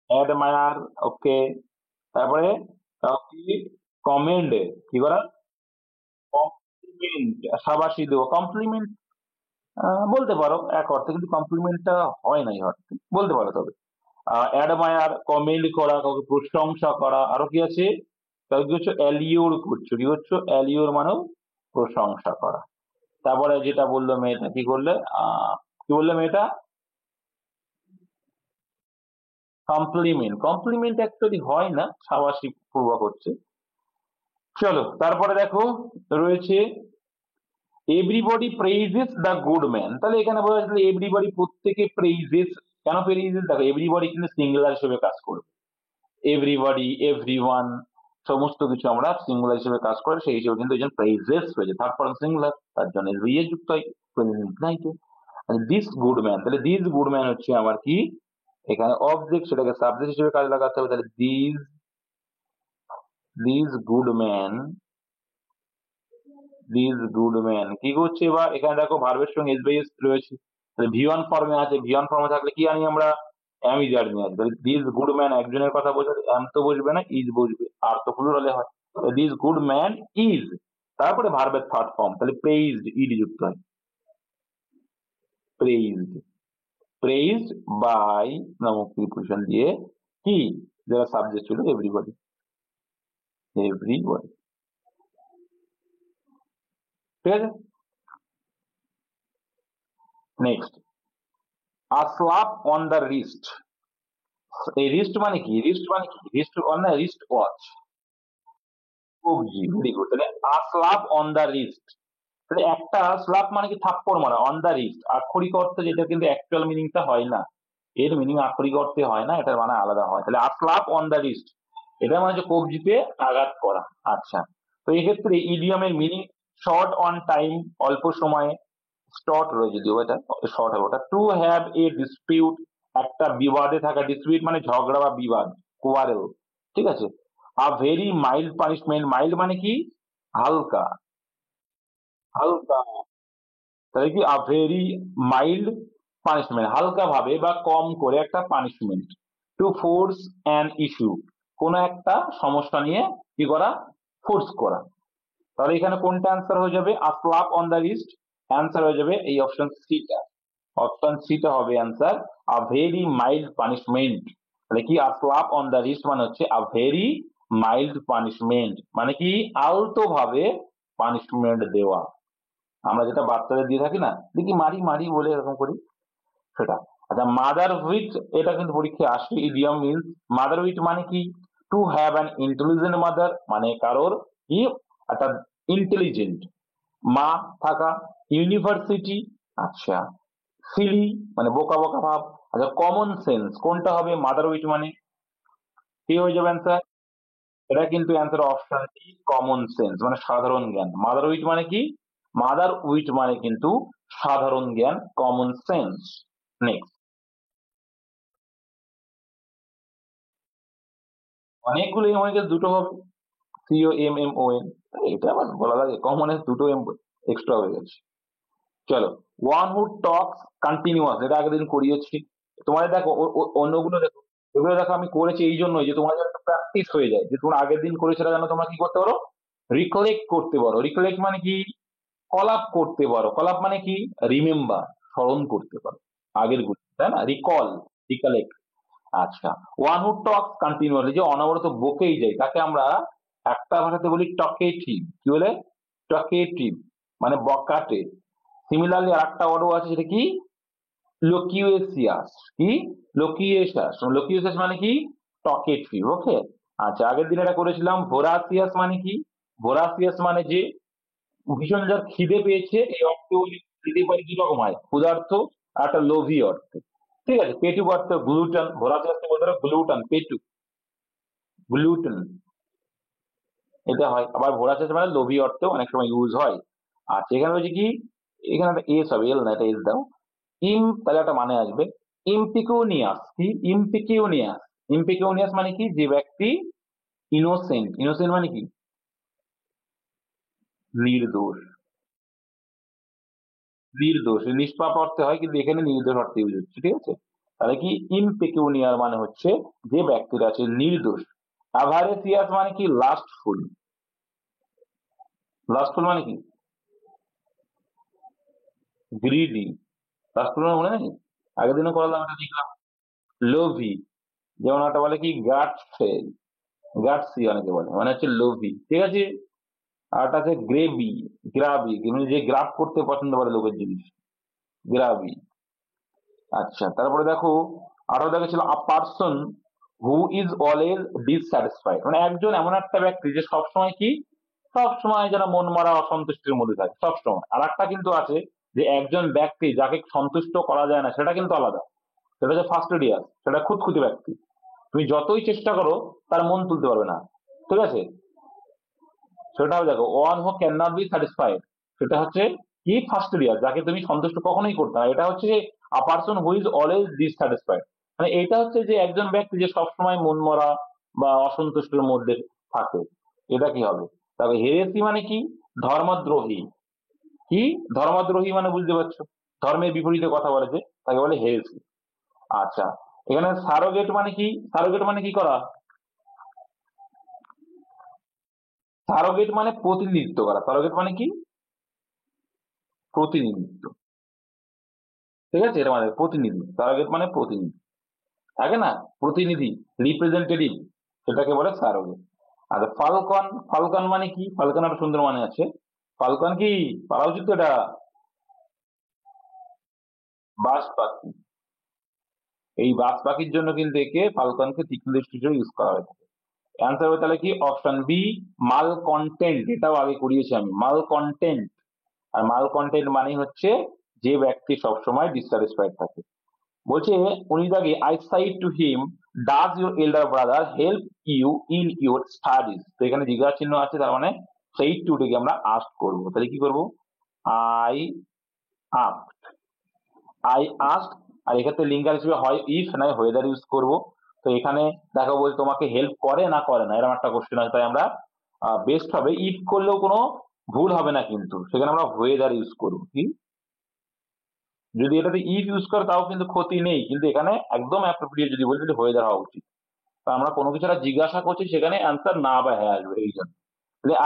অ্যাডমায়ার, ওকে। তারপরে কি? কমেন্ড, কি করা? কমপ্লিমেন্ট, সাবাসি দেওয়া। কমপ্লিমেন্ট বলতে পারো এক অর্থে, কিন্তু কমপ্লিমেন্টটা হয় না এই অর্থে, বলতে পারো তবে। অ্যাডমায়ার, কমেন্ট করা, কাউকে প্রশংসা করা। আরো কি আছে? তাহলে কি হচ্ছে? অ্যালিওর করছো, কি হচ্ছে? অ্যালিওর মানেও প্রশংসা করা। তারপরে যেটা বললো মেয়েটা, কি করলে? কি বললে মেয়েটা? কমপ্লিমেন্ট। কমপ্লিমেন্ট অ্যাকচুয়ালি হয় না, সাবাসি পূর্বক হচ্ছে। চলো তারপরে দেখো, রয়েছে এভরিবডি প্রেইজেস দ্য গুড ম্যান। তাহলে এখানে বোঝা যাচ্ছে এভরিবডি, প্রত্যেকে প্রেইজেস। কেন প্রেইজেস? দেখো, এভরিবডি কিন্তু সিঙ্গুলার হিসেবে কাজ করবে। এভরিবডি, এভরিওয়ান, সমস্ত কিছু আমরা সিঙ্গুলার হিসেবে কাজ করে, সেই হিসেবে কিন্তু এই জন্য প্রেইজেস হয়েছে, থার্ড পারসন সিঙ্গুলার, তার জন্য এস যুক্ত হয়। নাই তো। দিস গুড ম্যান, তাহলে দিস গুড ম্যান হচ্ছে আমার কি? এখানে অবজেক্ট, সেটাকে সাবজেক্ট হিসেবে কাজে লাগাতে হবে। তাহলে this good man, this good man কি করছে? এবার এখানে দেখো ভার্বের সঙ্গে এস বাই এস রয়েছে, তাহলে ভি ওয়ান ফর্মে আছে। ভি ওয়ান ফর্মে থাকলে কি আনি আমরা? এম ইজ আর নিয়ে আসি। তাহলে দিস গুড ম্যান একজনের কথা বোঝাতে এম তো বসবে না, ইজ বসবে, আর তো প্লুরাল হলে হয়। দিস গুড ম্যান ইজ, তারপরে ভার্বের থার্ড ফর্ম, তাহলে প্রেইজড, ইড যুক্ত হয়। প্রেইজড, প্রেইজড বাই নামক প্রিপোজিশন দিয়ে, কি যারা সাবজেক্ট ছিল এভরিবডি, এভরিবডি। ঠিক আছে। Next, a slap on the wrist. এই রিস্ট মানে কি? রিস্ট মানে কি? রিস্ট অন না, রিস্ট ওয়াচ, কবজি। Very good. তাহলে a slap on the wrist, তাহলে একটা স্ল্যাপ মানে কি? থাপ্পড় মারা। অন দ্য রিস্ট আক্ষরিক অর্থে যেটা, কিন্তু অ্যাকচুয়াল মিনিংটা হয় না, এর মিনিং আক্ষরিক অর্থে হয় না, এটার মানে আলাদা হয়। তাহলে a slap on the wrist, এটা মানে হচ্ছে কবজিতে আঘাত করা। আচ্ছা, তো এই ক্ষেত্রে ইডিয়মের মিনিং শর্ট অন টাইম, অল্প সময়ে। শর্ট রয়েছে, যদিও এটা শর্ট হবে ওটা। টু হ্যাভ এ ডিসপিউট, একটা বিবাদে থাকা। ডিসপিউট মানে ঝগড়া বা বিবাদ, কোয়ারেল। ঠিক আছে। আ ভেরি মাইল্ড পানিশমেন্ট, মাইল্ড মানে কি? হালকা, হালকা। তাহলে কি? আ ভেরি মাইল্ড পানিশমেন্ট, হালকা ভাবে বা কম করে একটা punishment. To force an issue, কোন একটা সমস্যা নিয়ে কি করা? ফোর্স করা। তাহলে এখানে কোনটা অ্যান্সার হয়ে যাবে? A slap on the wrist answer হয়ে যাবে এই অপশন সিটা। অপশন সিটা হবে answer, a very mild punishment. তাহলে কি? A slap on the wrist মানে হচ্ছে আ ভেরি মাইল্ড পানিশমেন্ট, মানে কি? আলতো ভাবে পানিশমেন্ট দেওয়া। আমরা যেটা বাচ্চাদের দিয়ে থাকি না, দেখি মারি মারি বলে এরকম করি, সেটা। আচ্ছা, মাদার হুইচ, এটা কিন্তু পরীক্ষায় আসে। ইডিয়ম মিনস মাদার হুইচ মানে কি? To have an intelligent mother, মানে কারোর কি? একটা ইন্টেলিজেন্ট মা থাকা। ইউনিভার্সিটি, আচ্ছা। সিলি মানে বোকা বোকা ভাব। আচ্ছা, কমন সেন্স কোনটা হবে? মাদার উইট মানে কি হয়ে যাবে অ্যান্সার? এটা কিন্তু অ্যান্সার অপশন কি, কমন সেন্স মানে সাধারণ জ্ঞান। মাদার উইট মানে কি? মাদার উইট মানে কিন্তু সাধারণ জ্ঞান, কমন সেন্স। নেক্সট, অনেকগুলো এম হয়ে গেছে, দুটো হবে। C O M M O N, এটা আবার বলা লাগে, কমনের দুটো এম এক্সট্রা হয়ে গেছে। চলো, ওয়ান হু টক্স কন্টিনিউয়াস, এটা আগের দিন করিয়েছি। তোমাদের দেখো অন্যগুলো দেখো, এগুলো দেখো আমি করেছি এই জন্যই যে তোমাদের একটা প্র্যাকটিস হয়ে যায়, যে তোমরা আগের দিন করেছিলে যেন তোমরা কি করতে পারো? রিকলেক্ট করতে পারো। রিকলেক্ট মানে কি? কলাপ করতে পারো। কলাপ মানে কি? রিমেম্বার, স্মরণ করতে পারো আগের গুলো, তাই না? রিকল, রিকলেক্ট। আচ্ছা, ওয়ান হু টক্স কন্টিনিউয়াসলি, যে অনবরত বকেই যায়, তাকে আমরা একটা ভাষাতে বলি টকেটিভ। কি বলে? টকেটিভ মানে বকাটে। সিমিলারলি আর একটা ওয়ার্ডও আছে, সেটা কি? লোকিউয়েসিয়াস। কি? লোকিয়েশাস। লোকিয়েশাস মানে কি? টকেটিভ। ওকে। আচ্ছা, আগের দিন এটা করেছিলাম। ভোরাসিয়াস মানে কি? ভোরাসিয়াস মানে যে ভীষণ যার খিদে পেয়েছে, এই অর্থে খিদে পাই কি রকম হয়? ক্ষুধার্ত, আর একটা লোভী অর্থে। ঠিক আছে। পেটু অর্থ গ্লুটন, ভোরাসিয়াস বলতে পারো গ্লুটন, পেটু, গ্লুটন, এটা হয়। আবার ভোরাসিয়াস মানে লোভী অর্থেও অনেক সময় ইউজ হয়। আচ্ছা, এখানে হচ্ছে কি? এখানে একটা এস হবে, এল না, এটা এস দাও। তাহলে একটা মানে আসবে ইম্পিকিউনিয়াস। কি ইম্পিকিউনিয়াস? ইম্পিকিউনিয়াস মানে কি? যে ব্যক্তি ইনোসেন্ট। ইনোসেন্ট মানে কি? নির্দোষ। নির্দোষ, নিষ্পাপ অর্থে হয়, কিন্তু এখানে নির্দোষ অর্থে ইউজ হচ্ছে, ঠিক আছে? তাহলে কি ইম্পেকিউনিয়ার মানে হচ্ছে যে ব্যক্তির আছে নির্দোষ। অ্যাভারেসিয়াস মানে কি? লাস্টফুল। লাস্টফুল মানে কি? গ্রিডি। লাস্টফুল মানে মনে নেই? আগের দিনও করালাম, এটা দেখলাম। লোভি। যেমন একটা বলে কি গাটসেল, গাটসি অনেকে বলে, মানে হচ্ছে লোভি, ঠিক আছে? আর একটা আছে গ্রেবি। গ্রাবি মানে যে গ্রাব করতে পছন্দ করে লোকের জিনিস, গ্রাবি। আচ্ছা, তারপরে দেখো আরো দেখেছিল a person who is always dissatisfied, মানে একজন এমন একটা ব্যক্তি যে সবসময় কি? সবসময় যেন মন মরা অসন্তুষ্টির মধ্যে থাকে সবসময়। আর একটা কিন্তু আছে যে একজন ব্যক্তি যাকে সন্তুষ্ট করা যায় না, সেটা কিন্তু আলাদা। সেটা হচ্ছে ফাস্টিডিয়াস, সেটা খুঁতখুঁতে ব্যক্তি। তুমি যতই চেষ্টা করো তার মন তুলতে পারবে না, ঠিক আছে? সেটাও দেখো one who can not be satisfied, সেটা হচ্ছে কি? ফাস্টিডিয়াস, যাকে তুমি সন্তুষ্ট কখনোই করতে না। এটা হচ্ছে a person who is always dissatisfied, মানে এটা হচ্ছে যে একজন ব্যক্তি যে সবসময় মন মরা বা অসন্তুষ্টের মধ্যে থাকে। এটা কি হবে? তবে হেরেসি মানে কি? ধর্মদ্রোহী। কি? ধর্মদ্রোহী মানে বুঝতে পারছো? ধর্মের বিপরীতে কথা বলে যে, তাকে বলে হেরেসি। আচ্ছা, এখানে সারোগেট মানে কি? সারোগেট মানে কি করা? সারোগেট মানে প্রতিনিধিত্ব করা। সারোগেট মানে কি? প্রতিনিধিত্ব, ঠিক আছে? এটা মানে প্রতিনিধি। সারোগেট মানে প্রতিনিধি, থাকে না? প্রতিনিধি, রিপ্রেজেন্টেটিভ, সেটাকে বলে সারোগেট। আর ফালকন, ফালকন মানে কি? ফালকন একটা সুন্দর মানে আছে। ফালকন কি? পারা উচিত তো এটা। বাজ পাখি। এই বাজ পাখির জন্য কিন্তু একে ফালকনকে তীক্ষ্ণ দৃষ্টি হিসেবে ইউজ করা হয়ে থাকে। অ্যান্সার হবে তাহলে কি? অপশন বি, মাল কন্টেন্ট। এটাও আগে করিয়েছি আমি, মাল কন্টেন্ট। আর মাল কন্টেন্ট মানেই হচ্ছে যে ব্যক্তি সবসময় ডিসস্যাটিসফাইড থাকে। বলছে উনি দাগে I said to him, does your elder brother help you in your studies? তো এখানে জিজ্ঞাসা চিহ্ন আছে, তার মানে সেই টু থেকে আমরা আস্ক করবো। তাহলে কি করবো? I ask, I ask. আর এক্ষেত্রে লিঙ্গার হিসেবে হয় ইফ, নয় ওয়েদার ইউজ করব। তো এখানে দেখো বলছে তোমাকে হেল্প করে না করে না, এরকম একটা কোশ্চেন আছে, তাই আমরা বেস্ট হবে ইফ করলেও কোনো ভুল হবে না, কিন্তু সেখানে আমরা ওয়েদার ইউজ করবো। কি? যদি এটাতে ইফ ইউজ করে তাও কিন্তু ক্ষতি নেই, কিন্তু এখানে একদম অ্যাপ্রোপ্রিয়েট যদি বলি তাহলে ওয়েদার হওয়া উচিত। তা আমরা কোনো কিছু একটা জিজ্ঞাসা করছি, সেখানে অ্যান্সার না বা হ্যাঁ আসবে, এই জন্য।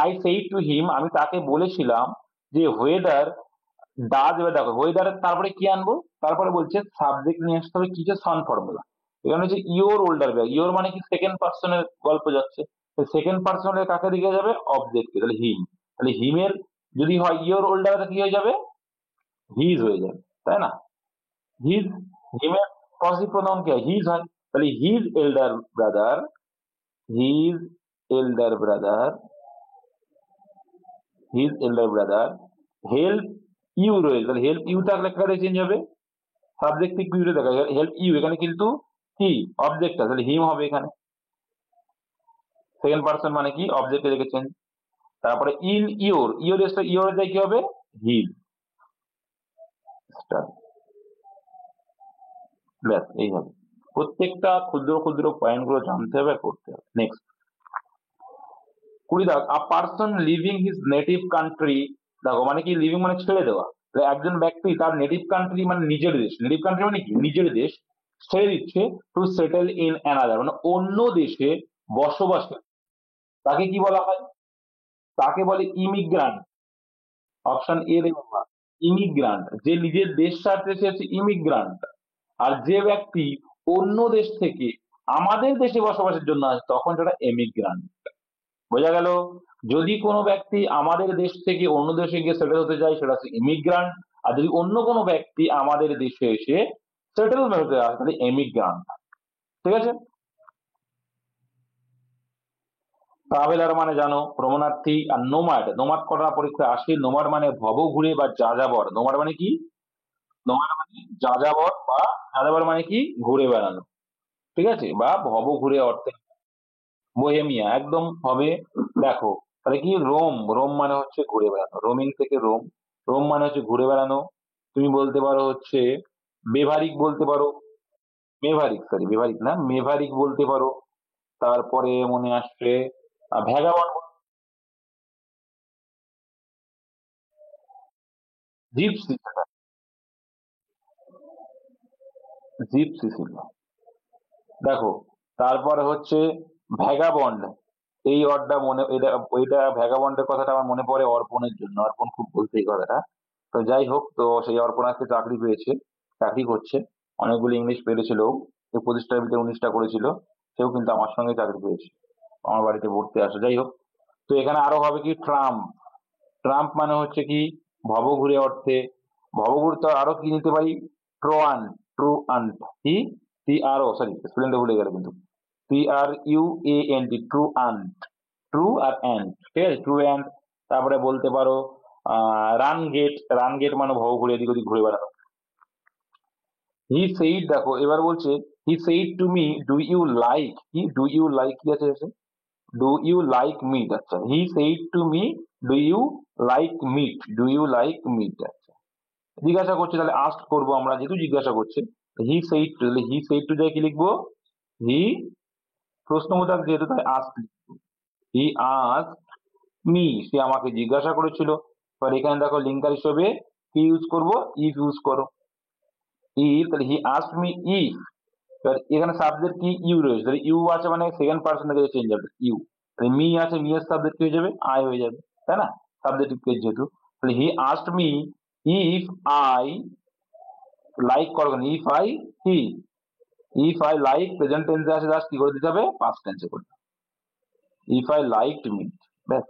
আই সেই টু হিম, আমি তাকে বলেছিলাম যে ওয়েদার ডাজ। এবার দেখো ওয়েদার তারপরে কি আনবো? তারপরে বলছে সাবজেক্ট নিয়ে আসতে হবে কিছু সান ফর্মুলা। এখানে হচ্ছে ইওর ওল্ডার ব্যাগ, ইওর মানে কি? সেকেন্ড পার্সনের গল্প যাচ্ছে। সেকেন্ড পার্সনের কাকে দিকে যাবে? অবজেক্টকে, তাহলে হিম। তাহলে হিমের যদি হয় ইওর ওল্ডার, কি হয়ে যাবে? হিজ হয়ে যাবে, তাই না? হিজ। হিমের পজিটিভ প্রোনাউন কি হয়? হিজ হয়। তাহলে his elder brother, his elder brother, his elder brother help you রয়েছে। তাহলে হেল্প ইউ থাকলে কারে চেঞ্জ হবে? সাবজেক্ট থেকে ইউরে দেখা যায়, হেল্প ইউ এখানে কিন্তু কি? অবজেক্ট, তাহলে হিম হবে এখানে। সেকেন্ড পার্সন মানে কি? অবজেক্টে রেখেছেন। তারপরে ইন ইওর, ইওর এসে ইওর যায় কি হবে? হিজ। ব্যাস, এই হবে। প্রত্যেকটা ক্ষুদ্র ক্ষুদ্র পয়েন্ট গুলো জানতে হবে, করতে হবে। নেক্সট 20 দাগ, a person living his native country. দেখো মানে কি? লিভিং মানে ছেড়ে দেওয়া। তাহলে একজন ব্যক্তি তার নেটিভ কান্ট্রি মানে নিজের দেশ, নেটিভ কান্ট্রি মানে কি? নিজের দেশ ছেড়ে দিচ্ছে, টু সেটেল ইন অ্যানাদার, মানে অন্য দেশে বসবাস করে। তাকে কি বলা হয়? তাকে বলে ইমিগ্রান্ট। অপশন এ দেবো আমরা, ইমিগ্রান্ট। যে নিজের দেশ ছাড়তে সে হচ্ছে ইমিগ্রান্ট। আর যে ব্যক্তি অন্য দেশ থেকে আমাদের দেশে বসবাসের জন্য আসে, তখন সেটা এমিগ্রান্ট। বোঝা গেল? যদি কোনো ব্যক্তি আমাদের দেশ থেকে অন্য দেশে গিয়ে সেটেল হতে যায়, সেটা হচ্ছে ইমিগ্রান্ট। আর যদি অন্য কোনো ব্যক্তি আমাদের দেশে এসে সেটেলমেন্ট হতে আসে, তাহলে এমিগ্রান্ট। ঠিক আছে? ট্রাভেলার মানে জানো ভ্রমণার্থী। আর নোমাড, নোমাড কটা পরীক্ষা আসে? নোমাড মানে ভব ঘুরে বা যাযাবর। নোমাড মানে কি? নোমাড মানে যাযাবর, বা যাযাবর মানে কি? ঘুরে বেড়ানো, ঠিক আছে? বা ভব ঘুরে অর্থে বোহেমিয়া একদম হবে। দেখো তাহলে কি? রোম, রোম মানে হচ্ছে ঘুরে বেড়ানো, রোমিং থেকে রোম। রোম মানে হচ্ছে ঘুরে বেড়ানো। তুমি বলতে পারো হচ্ছে বেভারিক বলতে পারো, মেভারিক, সরি বেভারিক না, মেভারিক বলতে পারো। তারপরে মনে আসছে ভ্যাগাবন্ড, জিপসি, জিপসি ছিল। দেখো, তারপরে হচ্ছে ভ্যাগাবন্ড। এই ওয়ার্ডটা ওইটা ভ্যাগাবন্ডের কথাটা আমার মনে পড়ে অর্পণের জন্য, অর্পণ খুব বলতে এই কথাটা। তো যাই হোক, তো সেই অর্পণ আজকে চাকরি পেয়েছে, চাকরি করছে। অনেকগুলো ইংলিশ পেরেছিল ও। এই 25টার ভিতরে 19টা করেছিল। সেও কিন্তু আমার সঙ্গে চাকরি পেয়েছে, আমার বাড়িতে পড়তে আসে। যাই হোক, তো এখানে আরো হবে কি ট্রাম্প। ট্রাম্প মানে হচ্ছে কি ভবঘুরে অর্থে। ভবঘুরে তো আরো কি নিতে পারি, ট্রোয়ান, ট্রু আন্ট, কি টি আর ও, সরি স্পেলিংটা ভুলে গেল কিন্তু, TRUANT, ট্রু আন্ট, ট্রু আর অ্যান্ট, ঠিক আছে, ট্রু অ্যান্ট। তারপরে বলতে পারো রান গেট, রান গেট মানে ভবঘুরে এদিক ওদিক ঘুরে বেড়ানো। হি সেইড, দেখো এবার বলছে he said to me do you like, কি ডু ইউ লাইক কি আছে এসে, ডু ইউ লাইক মিট। আচ্ছা, he said to me do you like meat, do you like meat. আচ্ছা, জিজ্ঞাসা করছে তাহলে আস্ক করবো আমরা, যেহেতু জিজ্ঞাসা করছে। হি সেইড টু, হি সেইড টু যায় কি লিখবো, হি প্রশ্নবোধক যেহেতু তাই আস্ক লিখবো। হি আস্ক মি, সে আমাকে জিজ্ঞাসা করেছিল। এবার এখানে দেখো লিঙ্কার হিসেবে কি ইউজ করবো, ইফ ইউজ করো। ইফ, তাহলে হি আস্ক মি ইফ। এবার এখানে সাবজেক্ট কি ইউ রয়েছে, তাহলে ইউ আছে মানে সেকেন্ড পার্সন থেকে চেঞ্জ হবে ইউ। তাহলে মি আছে, মি এর সাবজেক্ট কি হয়ে যাবে, আই হয়ে যাবে, তাই না, সাবজেক্টিভ কেস যেহেতু। তাহলে হি asked me if I like করবেন, ইফ আই কি, ইফ আই লাইক প্রেজেন্ট টেন্সে আছে, জাস্ট কি করে দিতে হবে, পাস্ট টেন্সে করতে হবে, ইফ আই লাইকড মিট, ব্যাস।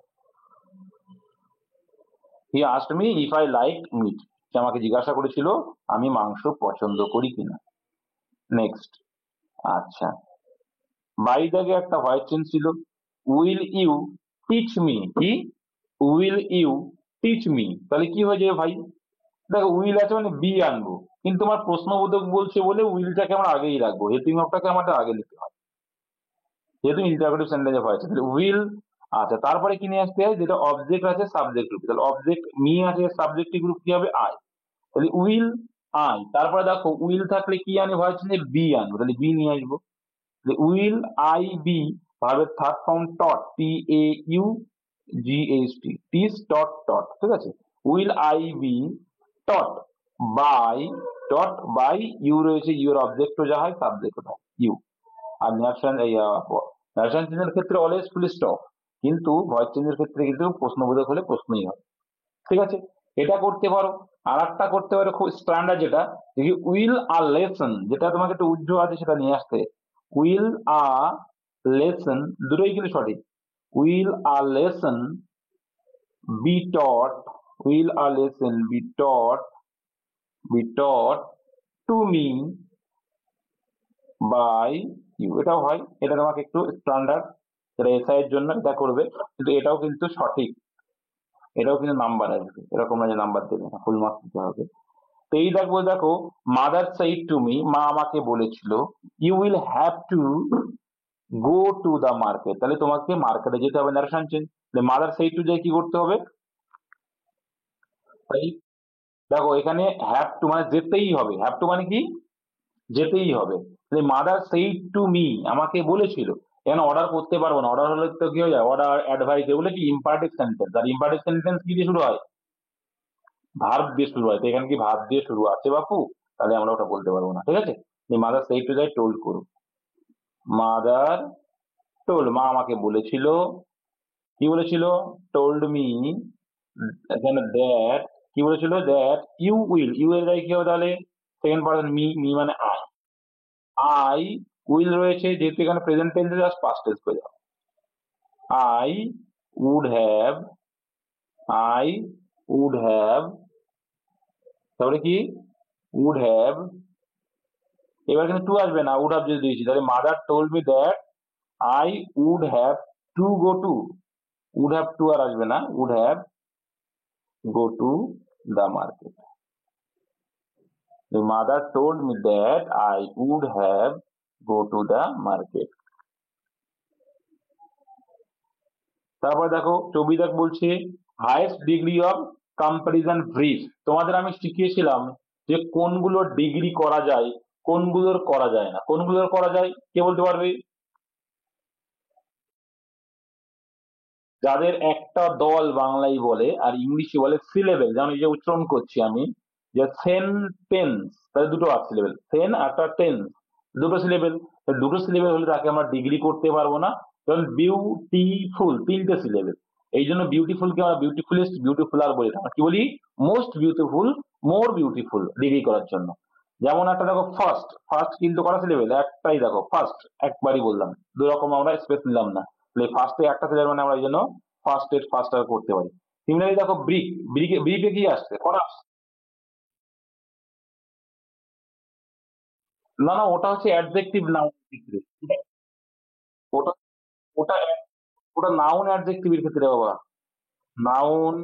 He asked me if I liked meat, সে আমাকে জিজ্ঞাসা করেছিল আমি মাংস পছন্দ করি কিনা। নেক্সট, আচ্ছা, বাই দাগে একটা হোয়াইট চেঞ্জ ছিল, উইল ইউ টিচ মি, কি উইল ইউ টিচ মি, তাহলে কি হয়ে যাবে ভাই, দেখো উইল আছে মানে বি আনবো, কিন্তু আমার প্রশ্নবোধক বলছে বলে উইলটাকে আমরা আগেই রাখবো, হেল্পিং অফটাকে আমাদের আগে লিখতে হয়, যেহেতু ইন্টারোগেটিভ সেন্টেন্সে হয়েছে। তাহলে উইল, আচ্ছা তারপরে কি নিয়ে আসতে হয়, যেটা অবজেক্ট আছে সাবজেক্ট গ্রুপ, তাহলে অবজেক্ট মি আছে, সাবজেক্টিভ গ্রুপ কি হবে, আই। তাহলে উইল আই, তারপরে দেখো উইল থাকলে কি আনি, হয়েছে যে বি আনবো, তাহলে বি নিয়ে আসবো। উইল আই বি, ভার্বের third form taught, TAUGHT, teach taught taught, ঠিক আছে। Will I be taught by, taught by you রয়েছে, ইউর অবজেক্ট যা হয় সাবজেক্ট হয় ইউ। আর নারেশন নারেশন চেঞ্জের ক্ষেত্রে অলওয়েজ ফুল স্টপ, কিন্তু ভয়েস চেঞ্জের ক্ষেত্রে কিন্তু প্রশ্নবোধক হলে প্রশ্নই হয়, ঠিক আছে। এটা করতে পারো। আর একটা করতে পারো খুব স্ট্যান্ডার্ড, যেটা উইল আ লেসন, যেটা তোমাকে একটু উজ্জ্বল আছে সেটা নিয়ে আসতে, উইল আ লেসন, দুটোই কিন্তু সঠিক। Will a lesson be taught, will a lesson be taught to me by you, এটাও হয়। এটা তোমাকে একটু স্ট্যান্ডার্ড, যেটা এসআই এর জন্য এটা করবে, কিন্তু এটাও কিন্তু সঠিক, এটাও কিন্তু নাম্বার আসবে, এরকম না যে নাম্বার দেবে না, ফুল মার্কস দিতে হবে। তো এই দেখো, দেখো মাদার সাইড টু মি, মা আমাকে বলেছিল, you will have to go to the market, তাহলে তোমাকে মার্কেটে যেতে হবে, narration change. Mother said to যাই কি করতে হবে, তাই দেখো এখানে হ্যাভ টু মানে যেতেই হবে, হ্যাভ টু মানে কি যেতেই হবে। মাদার সেইড টু মি, আমাকে বলেছিল, এখানে অর্ডার করতে পারবো না, অর্ডার হলে তো কি হয়ে যায়, অর্ডার অ্যাডভাইস, এগুলো কি ইম্পারেটিভ সেন্টেন্স, আর ইম্পারেটিভ সেন্টেন্স কি দিয়ে শুরু হয়, ভার্ব দিয়ে শুরু হয়, তো এখানে কি ভার্ব দিয়ে শুরু আছে বাপু, তাহলে আমরা ওটা বলতে পারবো না, ঠিক আছে। মাদার সেইড টু যাই টোল্ড করো, মাদার টোল্ড, মা আমাকে বলেছিল, কি বলেছিল, টোল্ড মি, এখানে দ্যাট, কি বলেছিল, দ্যাট ইউ উইল, ইউ এর জায়গায় কি হবে তাহলে, সেকেন্ড পার্সন মি, মি মানে আই, আই উইল রয়েছে, যেহেতু এখানে প্রেজেন্ট টেন্সে জাস্ট পাস্ট টেন্স করে যাও, I would have, I would have, তাহলে কি উড হ্যাভ, এবার কিন্তু টু আসবে না, উড হ্যাভ যদি দিয়েছি, তাহলে mother told me that I would have to go to, would have to আর আসবে না, would have go to the market. The mother told me that I would have go to the market. তারপর দেখো চবিদাক বলছে highest degree of comparison brief. তোমাদের আমি শিখিয়েছিলাম যে কোনগুলোর degree করা যায়, কোনগুলোর করা যায় না। কোনগুলোর করা যায় কে বলতে পারবে? যাদের একটা দল বাংলায় বলে আর ইংলিশে বলে সিলেবেল, যেমন এই যে উচ্চারণ করছি আমি, যে সেন্টেন্স, তাহলে দুটো আর সিলেবেল, সেন একটা টেন্স, দুটো সিলেবেল। দুটো সিলেবেল হলে তাকে আমরা ডিগ্রি করতে পারবো না। যেমন বিউটিফুল, তিনটে সিলেবেল। এই জন্য বিউটিফুলকে আমরা বিউটিফুলেস্ট, বিউটিফুলার বলি না, আমরা কি বলি? Most beautiful, more beautiful, degree করার জন্য। যেমন একটা দেখো ফার্স্ট, ফার্স্ট কিন্তু করা সিলেবেল একটাই, দেখো ফার্স্ট একবারই বললাম, দু রকম আমরা স্পেস নিলাম না। ফার্স্টে একটা সিলেবেল মানে আমরা এই জন্য ফার্স্ট এড ফার্স্টার করতে পারি। সিমিলারলি দেখো ব্রিক, ব্রিকে কি আসছে? কলাপস। না না, ওটা হচ্ছে অ্যাডজেক্টিভ নাউন ক্ষেত্রে। ওটা ওটা ওটা নাউন অ্যাডজেক্টিভের ক্ষেত্রে বাবা। নাউন,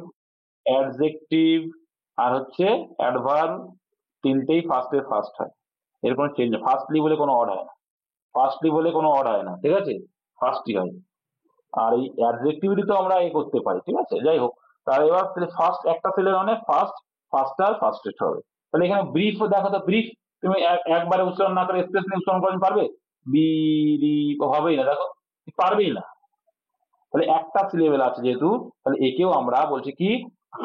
অ্যাডজেক্টিভ আর হচ্ছে অ্যাডভার্ব, তিনটেই ফার্স্টে ফার্স্ট হয়। এর কোনো চেঞ্জ, ফার্স্টলি বলে কোনো অড হয় না, ফার্স্টলি বলে কোনো অড হয় না, ঠিক আছে? ফার্স্টই হয়। আর এই অ্যাডজেক্টিভিটি তো আমরা করতে পারি, ঠিক আছে? যাই হোক, তাহলে এবার ফার্স্ট একটা সেলের মানে ফার্স্ট, ফার্স্টার, ফার্স্টেড হবে। তাহলে এখানে ব্রিফ দেখো তো, ব্রিফ তুমি একবারে উচ্চারণ না করে স্পেস নিয়ে উচ্চারণ করতে পারবে? বি হবেই না, দেখো পারবেই না। তাহলে একটা সিলেবেল আছে যেহেতু, তাহলে একেও আমরা বলছি কি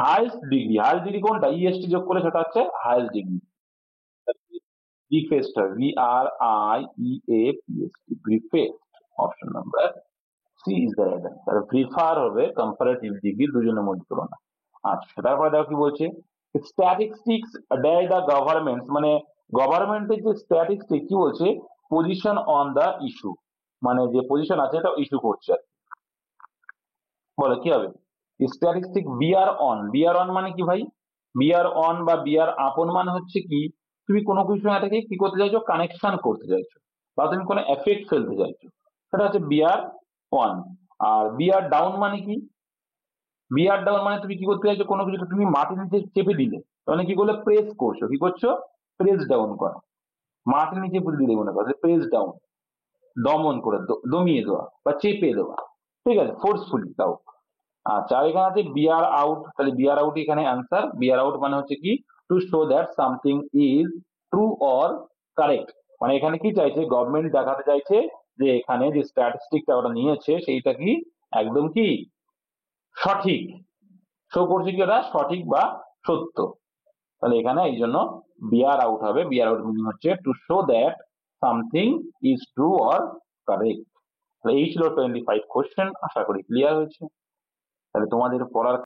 হাইস্ট ডিগ্রি। হাইস্ট ডিগ্রি কোনটা? ইএসটি যোগ করে সেটা হচ্ছে হাইস্ট ডিগ্রি। ব্রিফেস্ট হয়, BRIEAPST, briefest. Option number C is the right answer. Briefer হবে কম্পারেটিভ ডিগ্রি, দুজনের মধ্যে তুলনা। আচ্ছা, তারপরে দেখো কি বলছে, স্ট্যাটিস্টিক্স দেয় দ্য গভর্নমেন্ট, মানে গভর্নমেন্টের যে স্ট্যাটিস্টিক কি বলছে, পজিশন অন দ্য ইস্যু, মানে যে পজিশন আছে এটা ইস্যু করছে। বলো কি হবে? Statistic bear on, bear on মানে কি ভাই? বিআর অন বা বিআর আপন মানে হচ্ছে কি, তুমি কোনো কিছু এটাকে কি করতে চাইছো? কানেকশন করতে চাইছো, বা তুমি কোনো এফেক্ট ফেলতে চাইছো, সেটা হচ্ছে বিআর ওয়ান। আর বিআর ডাউন মানে কি? বিআর ডাউন মানে তুমি কি করতে চাইছো? কোনো কিছু তুমি মাটির নিচে চেপে দিলে, মানে কি করলে? প্রেস করছো, কি করছো? প্রেস ডাউন করা। মাটির নিচে পুঁতে দিলে মনে করো, প্রেস ডাউন, দমন করে, দমিয়ে দেওয়া বা চেপে দেওয়া, ঠিক আছে? ফোর্সফুলি তাও। আচ্ছা, আর এখানে আছে বিয়ার আউট, তাহলে বিয়ার আউট এখানে অ্যান্সার। বিয়ার আউট মানে হচ্ছে কি, to show that something is true or correct. মানে এখানে কি চাইছে? গভর্নমেন্ট দেখাতে চাইছে যে এখানে যে স্ট্যাটিস্টিকটা ওরা নিয়েছে সেইটা কি একদম কি সঠিক, শো করছে কি ওটা সঠিক বা সত্য। তাহলে এখানে এই জন্য বিয়ার আউট হবে। বিয়ার আউট মিনিং হচ্ছে to show that something is true or correct. তাহলে এই ছিল 25 কোশ্চেন, আশা করি ক্লিয়ার হয়েছে। তাহলে তোমাদের পড়ার